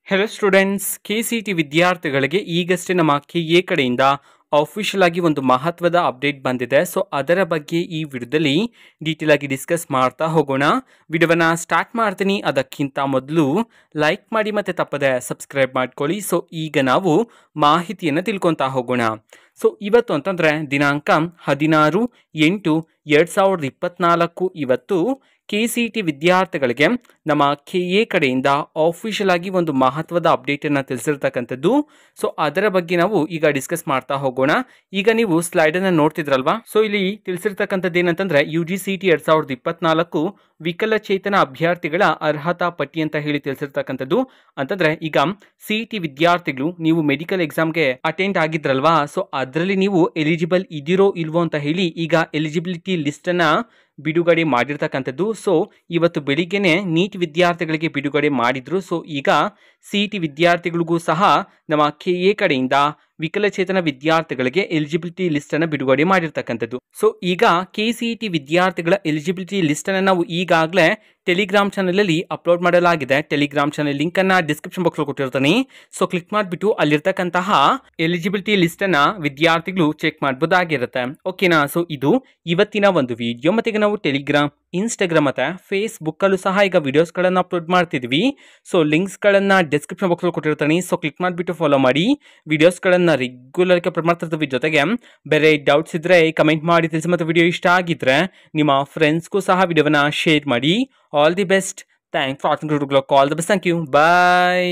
Hello students, KCT ವಿದ್ಯಾರ್ಥಿಗಳಿಗೆ ಈಗಷ್ಟೇ ನಮ್ಮ KA ಕಡೆಯಿಂದ ಅಫಿಷಿಯಲ್ ಆಗಿ ಒಂದು ಮಹತ್ವದ ಅಪ್ಡೇಟ್ ಬಂದಿದೆ. ಸೊ ಅದರ ಬಗ್ಗೆ ಈ ವಿಡಿಯೋದಲ್ಲಿ ಡೀಟೇಲ್ ಆಗಿ ಡಿಸ್ಕಸ್ ಮಾಡ್ತಾ ಹೋಗೋಣ. ವಿಡಿಯೋವನ್ನ ಸ್ಟಾರ್ಟ್ ಮಾಡ್ತೀನಿ. ಅದಕ್ಕಿಂತ ಮೊದಲು ಲೈಕ್ ಮಾಡಿ ಮತ್ತೆ ತಪ್ಪದೆ ಸಬ್ಸ್ಕ್ರೈಬ್ ಮಾಡ್ಕೊಳ್ಳಿ. ಸೊ ಈಗ ನಾವು ಮಾಹಿತಿಯನ್ನು ತಿಳ್ಕೊತಾ ಹೋಗೋಣ. ಸೊ ಇವತ್ತು ಅಂತಂದರೆ ದಿನಾಂಕ 16/8/2024 ಇವತ್ತು KCT ವಿದ್ಯಾರ್ಥಿಗಳಿಗೆ ನಮ್ಮ KA ಕಡೆಯಿಂದ ಆಫಿಷಿಯಲ್ ಆಗಿ ಒಂದು ಮಹತ್ವದ ಅಪ್ಡೇಟನ್ನು ತಿಳಿಸಿರ್ತಕ್ಕಂಥದ್ದು. ಸೊ ಅದರ ಬಗ್ಗೆ ನಾವು ಈಗ ಡಿಸ್ಕಸ್ ಮಾಡ್ತಾ ಹೋಗೋಣ. ಈಗ ನೀವು ಸ್ಲೈಡನ್ನು ನೋಡ್ತಿದ್ರಲ್ವಾ. ಸೊ ಇಲ್ಲಿ ತಿಳಿಸಿರ್ತಕ್ಕಂಥದ್ದು ಏನಂತಂದರೆ UGCET 2024 ವಿಕಲಚೇತನ ಅಭ್ಯರ್ಥಿಗಳ ಅರ್ಹತಾ ಪಟ್ಟಿ ಅಂತ ಹೇಳಿ ತಿಳಿಸಿರ್ತಕ್ಕಂಥದ್ದು. ಅಂತಂದರೆ ಈಗ CET ವಿದ್ಯಾರ್ಥಿಗಳು ನೀವು ಮೆಡಿಕಲ್ ಎಕ್ಸಾಮ್ಗೆ ಅಟೆಂಡ್ ಆಗಿದ್ರಲ್ವಾ. ಸೊ ಅದರಲ್ಲಿ ನೀವು ಎಲಿಜಿಬಲ್ ಇದಿರೋ ಇಲ್ವೋ ಅಂತ ಹೇಳಿ ಈಗ ಎಲಿಜಿಬಿಲಿಟಿ ಲಿಸ್ಟನ್ನು ಬಿಡುಗಡೆ ಮಾಡಿರ್ತಕ್ಕಂಥದ್ದು. ಸೊ ಇವತ್ತು ಬೆಳಿಗ್ಗೆನೆ ನೀಟ್ ವಿದ್ಯಾರ್ಥಿಗಳಿಗೆ ಬಿಡುಗಡೆ ಮಾಡಿದ್ರು. ಸೊ ಈಗ CET ವಿದ್ಯಾರ್ಥಿಗಳಿಗೂ ಸಹ ನಮ್ಮ KA ಕಡೆಯಿಂದ ವಿಕಲಚೇತನ ವಿದ್ಯಾರ್ಥಿಗಳಿಗೆ ಎಲಿಜಿಬಿಲಿಟಿ ಲಿಸ್ಟನ್ನು ಬಿಡುಗಡೆ ಮಾಡಿರ್ತಕ್ಕಂಥದ್ದು. ಸೊ ಈಗ KCET ವಿದ್ಯಾರ್ಥಿಗಳ ಎಲಿಜಿಬಿಲಿಟಿ ಲಿಸ್ಟನ್ನು ನಾವು ಈಗಾಗಲೇ ಟೆಲಿಗ್ರಾಮ್ ಚಾನಲಲ್ಲಿ ಅಪ್ಲೋಡ್ ಮಾಡಲಾಗಿದೆ. ಟೆಲಿಗ್ರಾಮ್ ಚಾನಲ್ ಲಿಂಕನ್ನು ಡಿಸ್ಕ್ರಿಪ್ಷನ್ ಬಾಕ್ಸಲ್ಲಿ ಕೊಟ್ಟಿರ್ತೀನಿ. ಸೊ ಕ್ಲಿಕ್ ಮಾಡಿಬಿಟ್ಟು ಅಲ್ಲಿರ್ತಕ್ಕಂತಹ ಎಲಿಜಿಬಿಲಿಟಿ ಲಿಸ್ಟನ್ನು ವಿದ್ಯಾರ್ಥಿಗಳು ಚೆಕ್ ಮಾಡ್ಬೋದಾಗಿರುತ್ತೆ. ಓಕೆನಾ. ಸೊ ಇದು ಇವತ್ತಿನ ಒಂದು ವಿಡಿಯೋ. ಮತ್ತು ಈಗ ನಾವು ಟೆಲಿಗ್ರಾಮ್, ಇನ್ಸ್ಟಾಗ್ರಾಮ್ ಮತ್ತು ಫೇಸ್ಬುಕ್ಕಲ್ಲೂ ಸಹ ಈಗ ವಿಡಿಯೋಸ್ಗಳನ್ನು ಅಪ್ಲೋಡ್ ಮಾಡ್ತಿದ್ವಿ. ಸೊ ಲಿಂಕ್ಸ್ಗಳನ್ನು ಡಿಸ್ಕ್ರಿಪ್ಷನ್ ಬಾಕ್ಸಲ್ಲಿ ಕೊಟ್ಟಿರ್ತೀನಿ. ಸೊ ಕ್ಲಿಕ್ ಮಾಡಿಬಿಟ್ಟು ಫಾಲೋ ಮಾಡಿ. ವಿಡಿಯೋಸ್ಗಳನ್ನು ರೆಗ್ಯುಲರ್ ಆಗಿ ಅಪ್ಲೋಡ್ ಮಾಡ್ತಿರ್ತೀವಿ. ಜೊತೆಗೆ ಬೇರೆ ಡೌಟ್ಸ್ ಇದ್ದರೆ ಕಮೆಂಟ್ ಮಾಡಿ ತಿಳಿಸಿ. ಮತ್ತು ವಿಡಿಯೋ ಇಷ್ಟ ಆಗಿದ್ರೆ ನಿಮ್ಮ ಫ್ರೆಂಡ್ಸ್ಗೂ ಸಹ ವಿಡಿಯೋವನ್ನು ಶೇರ್ ಮಾಡಿ. All the best. Thanks for watching. All the best. Thank you. Bye.